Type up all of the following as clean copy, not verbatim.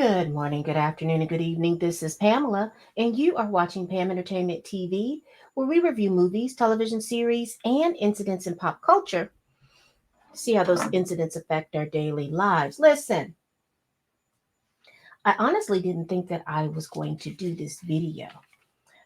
Good morning, good afternoon, and good evening. This is Pamela, and you are watching Pam Entertainment TV, where we review movies, television series, and incidents in pop culture. See how those incidents affect our daily lives. Listen, I honestly didn't think that I was going to do this video.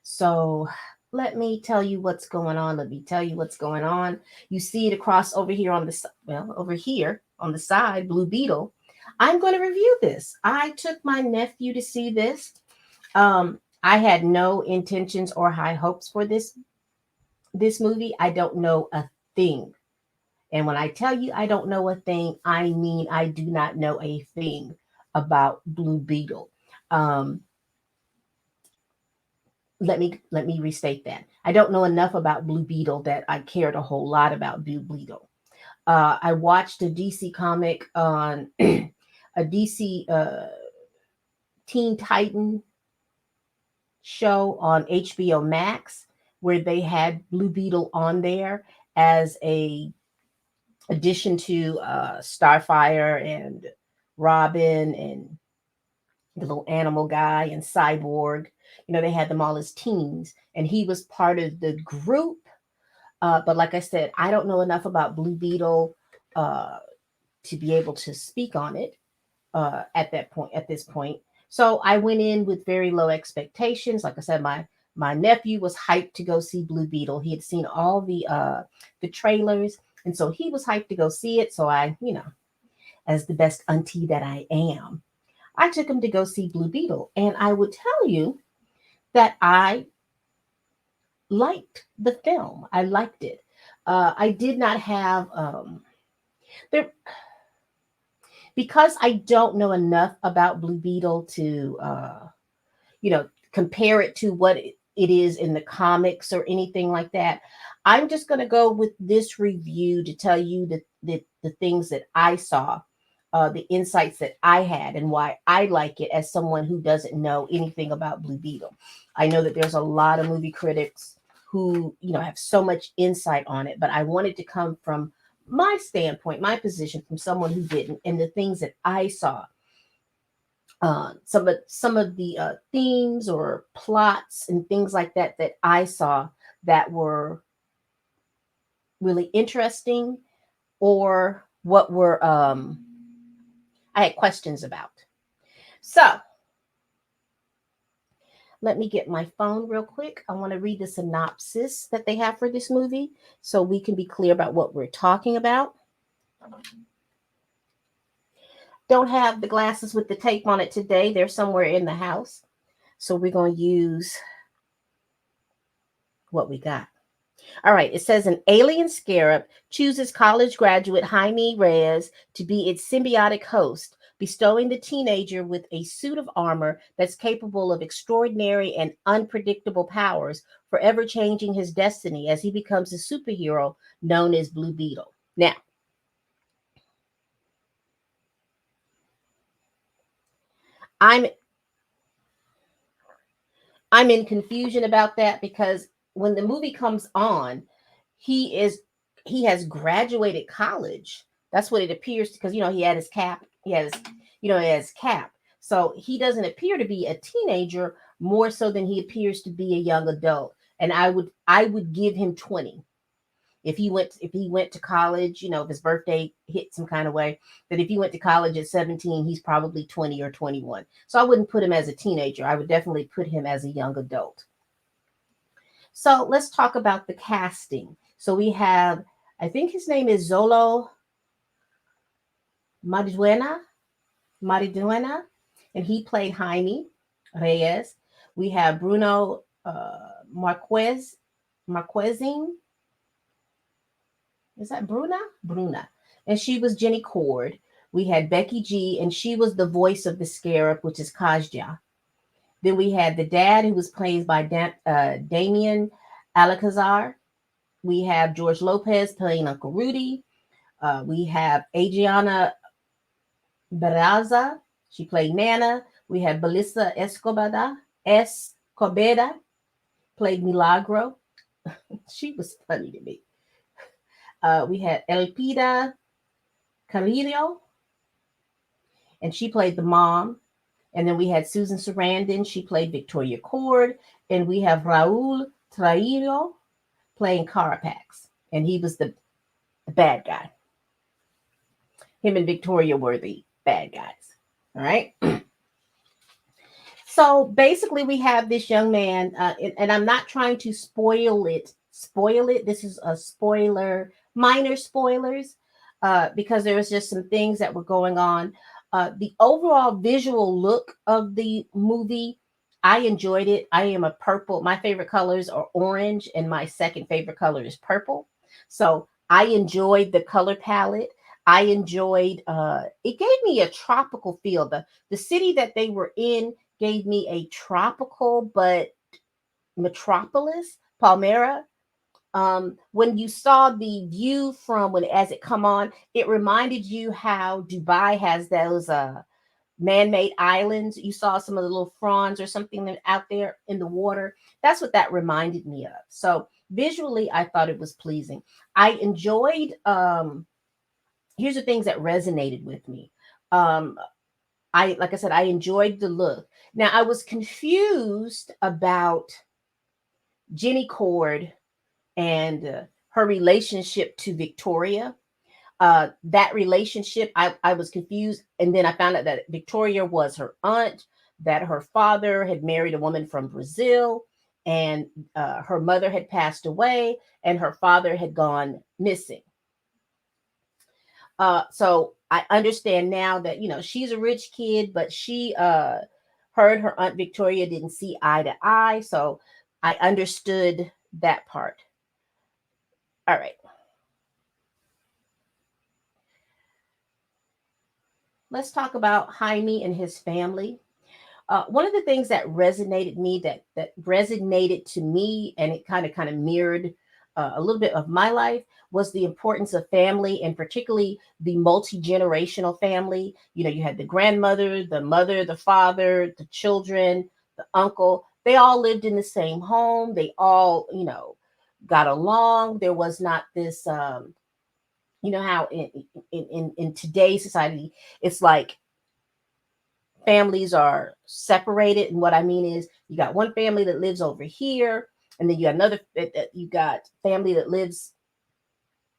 So let me tell you what's going on. Let me tell you what's going on. You see it across over here on the over here on the side, Blue Beetle. I'm going to review this. I took my nephew to see this. I had no intentions or high hopes for this movie. I don't know a thing. And when I tell you I don't know a thing, I mean I do not know a thing about Blue Beetle. Um, let me restate that. I don't know enough about Blue Beetle that I cared a whole lot about Blue Beetle. I watched a DC comic on a DC Teen Titan show on HBO Max where they had Blue Beetle on there as a addition to Starfire and Robin and the little animal guy and Cyborg. You know, they had them all as teens, and he was part of the group. But like I said, I don't know enough about Blue Beetle uh, to be able to speak on it at that point. At this point, so I went in with very low expectations. Like I said, my nephew was hyped to go see Blue Beetle. He had seen all the trailers, and so he was hyped to go see it. So I, as the best auntie that I am, I took him to go see Blue Beetle, and I would tell you that I liked the film. I liked it. I did not have there because I don't know enough about Blue Beetle to compare it to what it is in the comics or anything like that. I'm just going to go with this review to tell you the things that I saw, the insights that I had, and why I like it as someone who doesn't know anything about Blue Beetle. I know that there's a lot of movie critics who have so much insight on it, but I wanted to come from my standpoint, my position, from someone who didn't, and the things that I saw, some of the themes or plots and things like that that I saw that were really interesting, or what were I had questions about. So let me get my phone real quick. I want to read the synopsis that they have for this movie so we can be clear about what we're talking about. Don't have the glasses with the tape on it today. They're somewhere in the house. So we're going to use what we got. All right, it says an alien scarab chooses college graduate Jaime Reyes to be its symbiotic host, bestowing the teenager with a suit of armor that's capable of extraordinary and unpredictable powers, forever changing his destiny as he becomes a superhero known as Blue Beetle. Now, I'm I'm in confusion about that because when the movie comes on, he is he has graduated college. That's what it appears, because he had his cap. He has cap. So he doesn't appear to be a teenager, more so than he appears to be a young adult. And I would give him 20 if he went to college, if his birthday hit some kind of way, that if he went to college at 17, he's probably 20 or 21. So I wouldn't put him as a teenager. I would definitely put him as a young adult. So let's talk about the casting. So we have, I think his name is Zolo Mariduena, Mariduena, and he played Jaime Reyes. We have Bruno Marquezine. Is that Bruna? Bruna. And she was Jenny Cord. We had Becky G, and she was the voice of the Scarab, which is Kajja. Then we had the dad, who was played by Damien Alcazar. We have George Lopez playing Uncle Rudy. We have Adriana Barraza. She played Nana. We have Belissa Escobedo, played Milagro. She was funny to me. We had Elpida Carrillo, and she played the mom. And then we had Susan Sarandon. She played Victoria Cord. And we have Raul Trujillo playing Carapax. And he was the bad guy. Him and Victoria were the bad guys. All right. So basically, we have this young man, and I'm not trying to spoil it. Spoil it. This is a spoiler, minor spoilers, because there was just some things that were going on. The overall visual look of the movie, I enjoyed it. I am a purple. My favorite colors are orange, and my second favorite color is purple. So I enjoyed the color palette. I enjoyed. It gave me a tropical feel. The city that they were in gave me a tropical but metropolis, Palmyra. When you saw the view from when as it come on, it reminded you how Dubai has those man-made islands. You saw some of the little fronds or something out there in the water. That's what that reminded me of. So visually, I thought it was pleasing. I enjoyed. Here's the things that resonated with me. Um, like I said, I enjoyed the look. Now I was confused about Jenny Cord and her relationship to Victoria. That relationship, I was confused, and then I found out that Victoria was her aunt, that her father had married a woman from Brazil, and her mother had passed away, and her father had gone missing. So I understand now that she's a rich kid, but she her and her aunt Victoria didn't see eye to eye. So I understood that part. All right. Let's talk about Jaime and his family. One of the things that resonated to me, and it kind of mirrored a little bit of my life, was the importance of family, and particularly the multi-generational family. You had the grandmother, the mother, the father, the children, the uncle. They all lived in the same home. They all got along. There was not this how in today's society it's like families are separated. And what I mean is, you got one family that lives over here, and then you got you got family that lives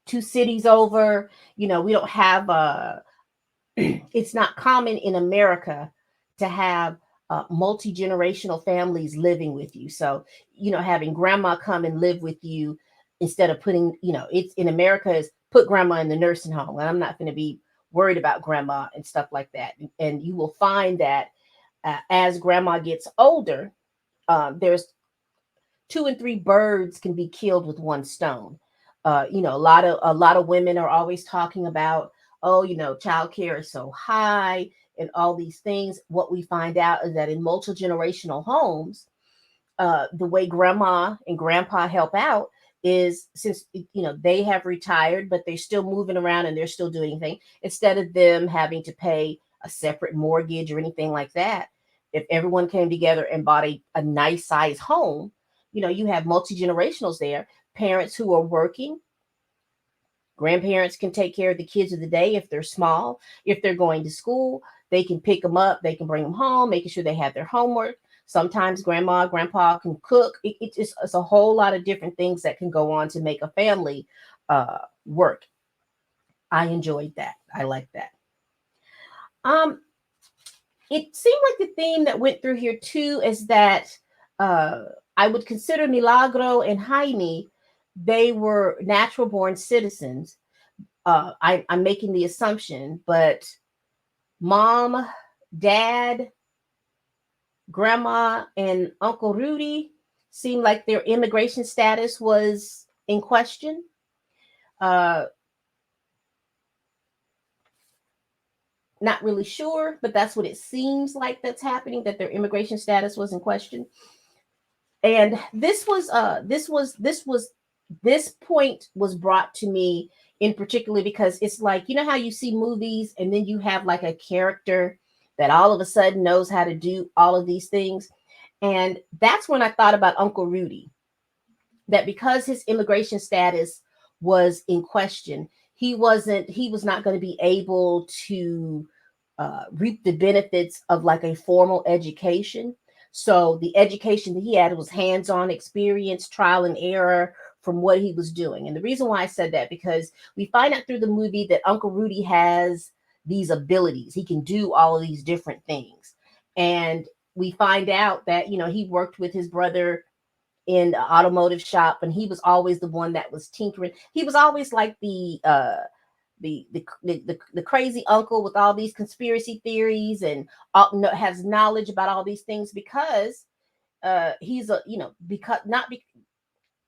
two cities over. We don't have it's not common in America to have multi-generational families living with you. So having grandma come and live with you, instead of putting it's in America is put grandma in the nursing home, and I'm not going to be worried about grandma and stuff like that. And you will find that as grandma gets older, there's two and three birds can be killed with one stone. A lot of women are always talking about, oh, childcare is so high and all these things. What we find out is that in multi-generational homes, the way grandma and grandpa help out is, since they have retired, but they're still moving around and they're still doing things, instead of them having to pay a separate mortgage or anything like that. If everyone came together and bought a nice size home, you have multi-generationals there, parents who are working. Grandparents can take care of the kids of the day if they're small. If they're going to school, they can pick them up, they can bring them home, making sure they have their homework. Sometimes grandma, grandpa can cook. It's a whole lot of different things that can go on to make a family work. I enjoyed that. I like that. Um, it seemed like the theme that went through here too is that I would consider Milagro and Jaime, they were natural born citizens. I'm making the assumption, but mom, dad, grandma, and Uncle Rudy seemed like their immigration status was in question. Uh, Not really sure, but that's what it seems like that's happening, that their immigration status was in question. And this point was brought to me in particular because it's like, how you see movies and then you have like a character that all of a sudden knows how to do all of these things. And that's when I thought about Uncle Rudy, that because his immigration status was in question, he was not going to be able to reap the benefits of like a formal education. So the education that he had was hands-on experience, trial and error from what he was doing. And the reason why I said that, because we find out through the movie that Uncle Rudy has these abilities. He can do all of these different things. And we find out that, he worked with his brother in the automotive shop, and he was always the one that was tinkering. He was always like the crazy uncle with all these conspiracy theories, and has knowledge about all these things, because he's a because not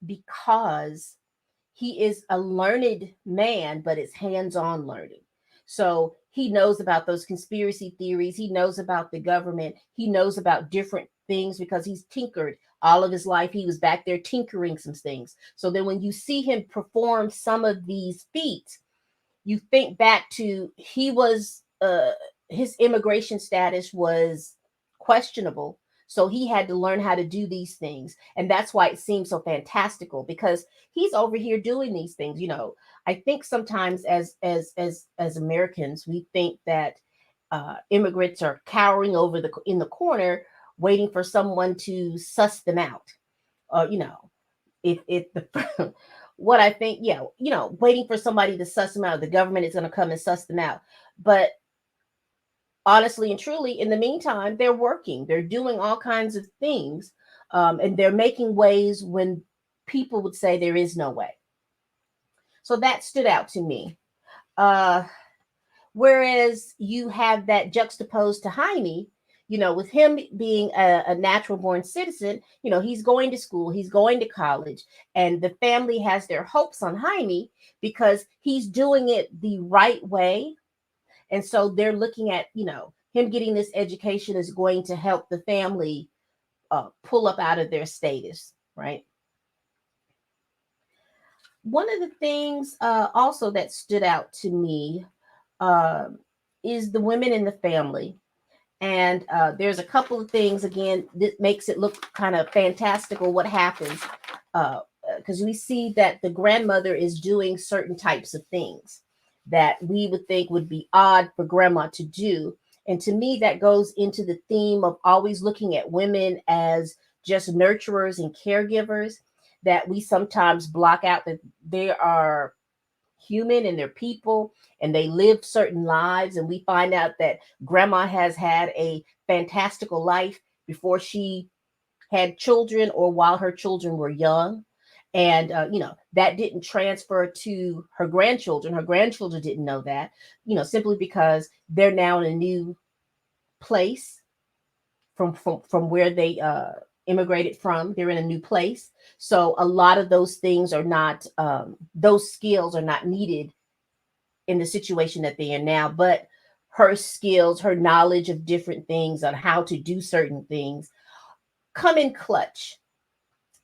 because he is a learned man, but it's hands-on learning. So he knows about those conspiracy theories. He knows about the government. He knows about different things because he's tinkered all of his life. He was back there tinkering some things. So then when you see him perform some of these feats, you think back to his immigration status was questionable, so he had to learn how to do these things, and that's why it seems so fantastical, because he's over here doing these things. I think sometimes as Americans, we think that immigrants are cowering over in the corner waiting for someone to suss them out. If the what I think, yeah, waiting for somebody to suss them out. The government is going to come and suss them out. But honestly and truly, in the meantime, they're working. They're doing all kinds of things, and they're making ways when people would say there is no way. So that stood out to me. Uh, Whereas you have that juxtaposed to Jaime, with him being a natural born citizen, he's going to school, he's going to college, and the family has their hopes on Jaime because he's doing it the right way. And so they're looking at, him getting this education is going to help the family pull up out of their status, right? One of the things also that stood out to me uh, is the women in the family. And there's a couple of things, again, that makes it look kind of fantastical what happens. Because we see that the grandmother is doing certain types of things that we would think would be odd for grandma to do. And to me, that goes into the theme of always looking at women as just nurturers and caregivers, that we sometimes block out that they are human and they're people and they live certain lives. And we find out that grandma has had a fantastical life before she had children or while her children were young. And, that didn't transfer to her grandchildren. Her grandchildren didn't know that, simply because they're now in a new place from where they immigrated from. They're in a new place. So a lot of those things are not, those skills are not needed in the situation that they're in now. But her skills, her knowledge of different things on how to do certain things come in clutch.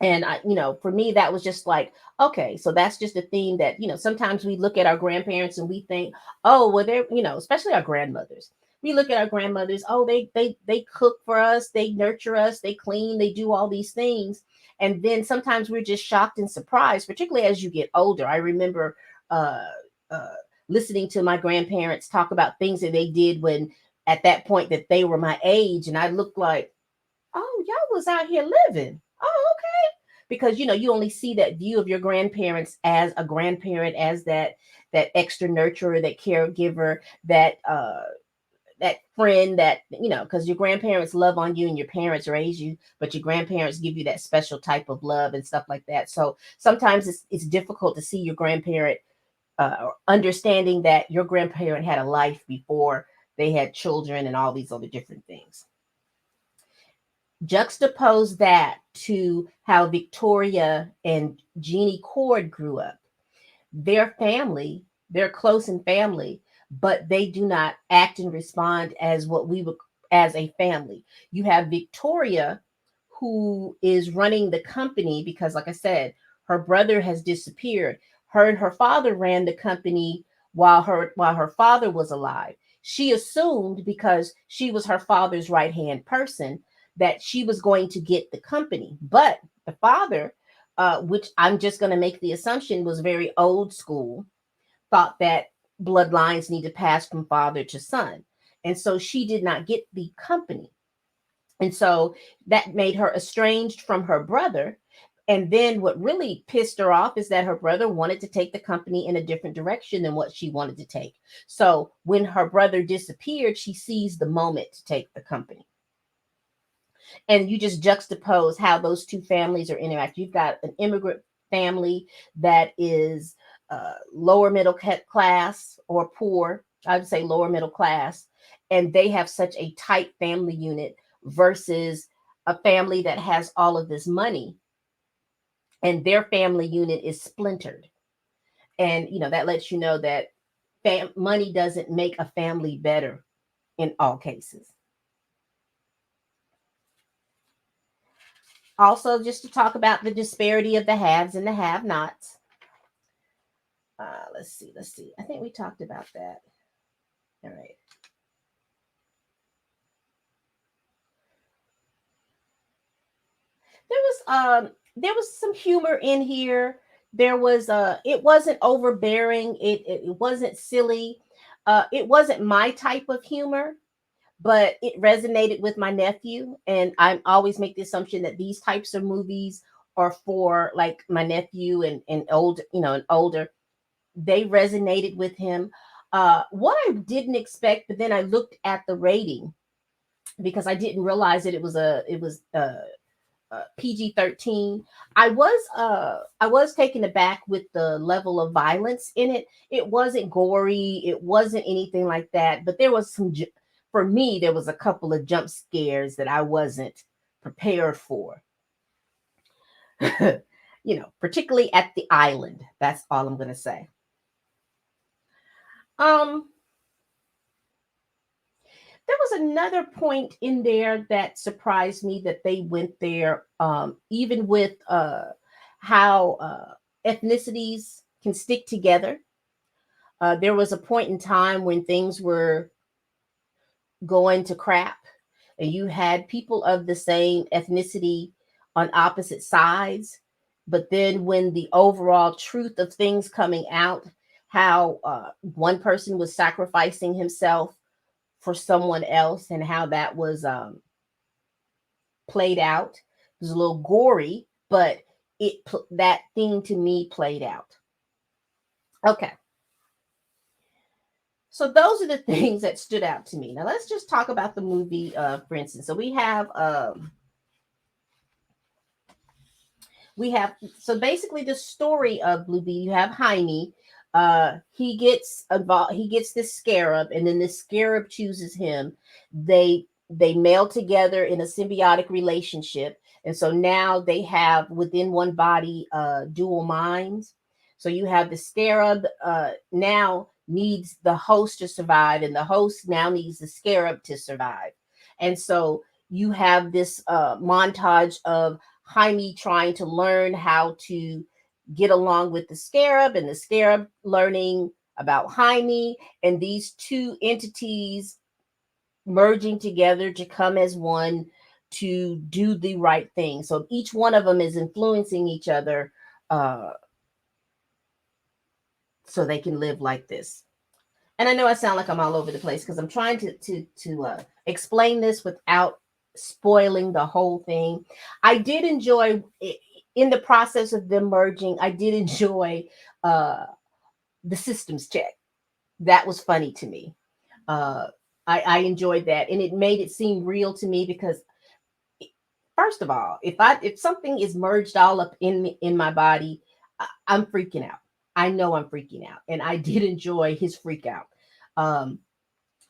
And for me, that was just like, okay, so that's just a theme that, sometimes we look at our grandparents and we think, oh, well, they're, especially our grandmothers. We look at our grandmothers, oh, they cook for us, they nurture us, they clean, they do all these things. And then sometimes we're just shocked and surprised, particularly as you get older. I remember uh, uh, listening to my grandparents talk about things that they did when at that point that they were my age. And I looked like, oh, y'all was out here living. Oh, okay. Because you only see that view of your grandparents as a grandparent, as that extra nurturer, that caregiver, that friend, that because your grandparents love on you and your parents raise you, but your grandparents give you that special type of love and stuff like that. So sometimes it's difficult to see your grandparent, understanding that your grandparent had a life before they had children and all these other different things. Juxtapose that to how Victoria and Jeannie Cord grew up. Their family, they're close in family, but they do not act and respond as what we would as a family. You have Victoria, who is running the company because, like I said, her brother has disappeared. Her and her father ran the company while her father was alive. She assumed, because she was her father's right hand person, that she was going to get the company. But the father, which I'm just going to make the assumption was very old school, thought that bloodlines need to pass from father to son. And so she did not get the company. And so that made her estranged from her brother. And then what really pissed her off is that her brother wanted to take the company in a different direction than what she wanted to take. So when her brother disappeared, she seized the moment to take the company. And you just juxtapose how those two families are interacting. You've got an immigrant family that is lower middle class or poor. I would say lower middle class, and they have such a tight family unit versus a family that has all of this money and their family unit is splintered. And that lets you know that money doesn't make a family better in all cases. Also, just to talk about the disparity of the haves and the have-nots. Let's see. I think we talked about that. All right. There was some humor in here. There was it wasn't overbearing. It wasn't silly. It wasn't my type of humor, but it resonated with my nephew. And I always make the assumption that these types of movies are for like my nephew and old, and older. They resonated with him. What I didn't expect, but then I looked at the rating because I didn't realize that it was PG-13. I was taken aback with the level of violence in it. It wasn't gory, it wasn't anything like that, but there was for me there was a couple of jump scares that I wasn't prepared for. Particularly at the island. That's all I'm going to say. Um there was another point in there that surprised me that they went there, even with how ethnicities can stick together. There was a point in time when things were going to crap, and you had people of the same ethnicity on opposite sides. But then, when the overall truth of things coming out, how one person was sacrificing himself for someone else and how that was played out. It was a little gory, but that thing to me played out. Okay. So those are the things that stood out to me. Now let's just talk about the movie, for instance. So we have so basically the story of Blue Bee. You have Jaime. He gets involved. He gets this scarab, and then this scarab chooses him. They meld together in a symbiotic relationship, and so now they have within one body dual minds. So you have the scarab now needs the host to survive, and the host now needs the scarab to survive. And so you have this montage of Jaime trying to learn how to get along with the scarab, and the scarab learning about Jaime, and these two entities merging together to come as one to do the right thing. So each one of them is influencing each other, uh, so they can live like this. And I know I sound like I'm all over the place because I'm trying to explain this without spoiling the whole thing. I did enjoy in the process of them merging. I did enjoy uh, the systems check. That was funny to me. Uh, I enjoyed that, and it made it seem real to me because, first of all, if something is merged all up in me, in my body, I'm freaking out. I know I'm freaking out, and I did enjoy his freak out. Um,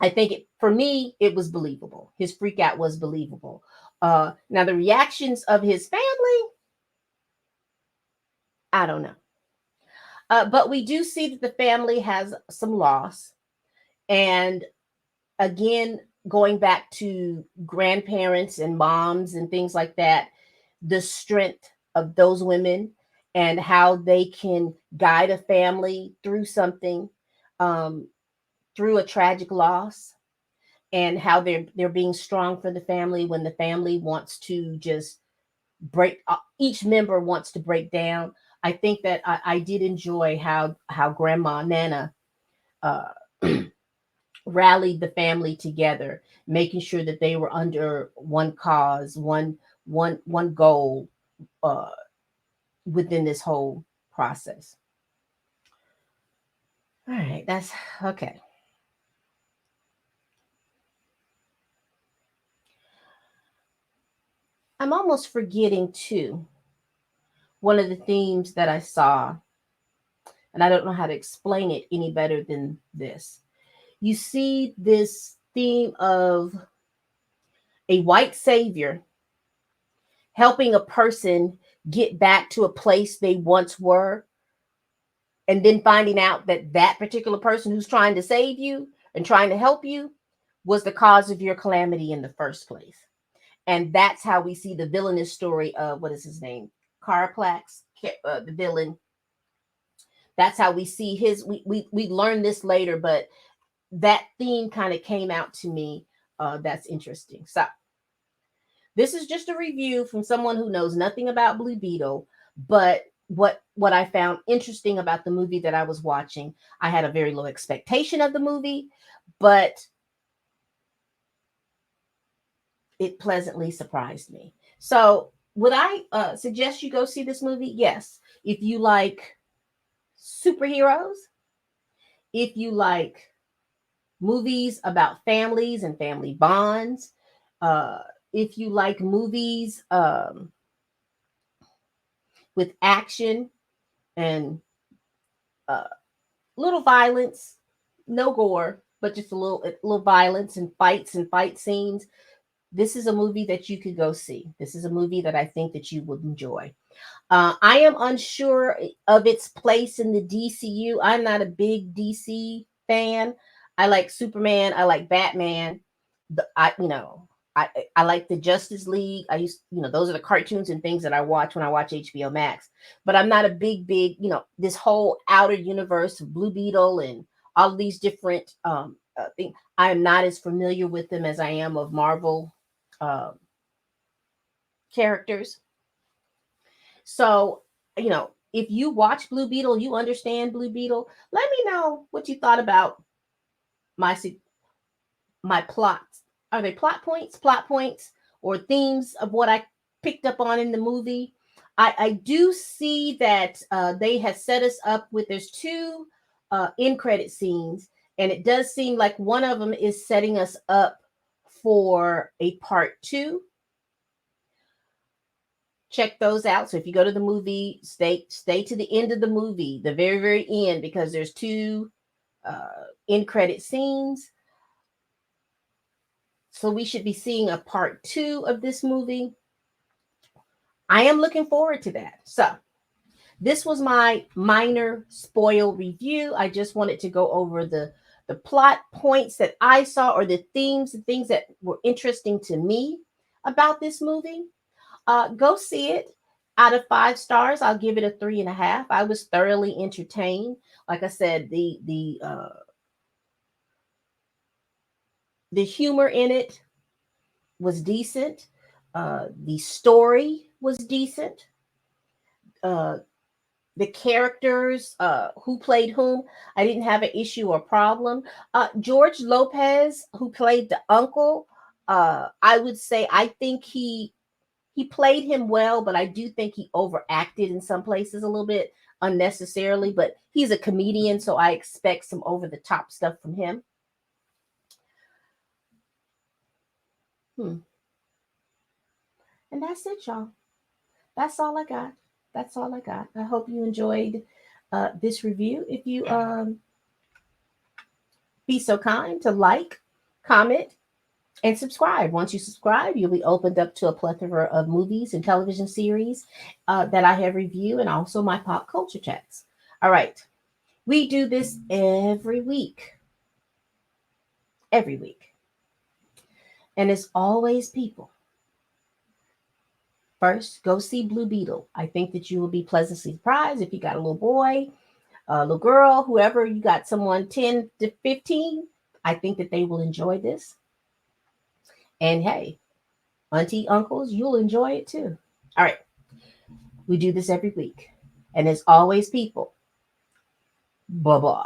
I think for me, it was believable. His freak out was believable. Now the reactions of his family, I don't know. But we do see that the family has some loss. And again, going back to grandparents and moms and things like that, the strength of those women and how they can guide a family through something, um, through a tragic loss, and how they're being strong for the family when the family wants to just break. Each member wants to break down. I think that I did enjoy how Grandma Nana uh, rallied the family together, making sure that they were under one cause, one goal uh, within this whole process. All right, that's okay. I'm almost forgetting too one of the themes that I saw, and I don't know how to explain it any better than this. You see this theme of a white savior helping a person get back to a place they once were, and then finding out that that particular person who's trying to save you and trying to help you was the cause of your calamity in the first place. And that's how we see the villainous story of, what is his name, Caraplax, the villain. That's how we see his. We learned this later, but that theme kind of came out to me. That's interesting. So this is just a review from someone who knows nothing about Blue Beetle, but what I found interesting about the movie that I was watching, I had a very low expectation of the movie, but it pleasantly surprised me. So would I suggest you go see this movie? Yes. If you like superheroes, if you like movies about families and family bonds, uh, if you like movies with action and uh, little violence, no gore, but just a little violence and fight scenes, this is a movie that you could go see. This is a movie that I think that you would enjoy. I am unsure of its place in the DCU. I'm not a big DC fan. I like Superman. I like Batman. I like the Justice League. Those are the cartoons and things that I watch when I watch HBO Max. But I'm not a big, this whole outer universe of Blue Beetle and all of these different things. I am not as familiar with them as I am of Marvel uh, characters. So, if you watch Blue Beetle, you understand Blue Beetle, let me know what you thought about my my plots. Are they plot points, or themes of what I picked up on in the movie? I do see that they have set us up with, there's two end credit scenes, and it does seem like one of them is setting us up for a part two. Check those out. So if you go to the movie, stay to the end of the movie, the very end, because there's two end credit scenes. So we should be seeing a part two of this movie. I am looking forward to that. So this was my minor spoil review. I just wanted to go over the plot points that I saw, or the themes and things that were interesting to me about this movie. Go see it. Out of 5 stars, I'll give it a 3.5. I was thoroughly entertained. Like I said, the humor in it was decent. The story was decent. Uh, the characters, who played whom, I didn't have an issue or problem. George Lopez, who played the uncle, I would say I think he played him well, but I do think he overacted in some places a little bit unnecessarily. But he's a comedian, so I expect some over the top stuff from him. Hmm. And that's it, y'all. That's all I got. That's all I got. I hope you enjoyed this review. If you be so kind to like, comment, and subscribe. Once you subscribe, you'll be opened up to a plethora of movies and television series that I have reviewed, and also my pop culture chats. All right. We do this every week. Every week. And it's always people. First, go see Blue Beetle. I think that you will be pleasantly surprised if you got a little boy, a little girl, whoever, you got someone 10 to 15. I think that they will enjoy this. And hey, auntie, uncles, you'll enjoy it too. All right. We do this every week. And as always, people, bye bye.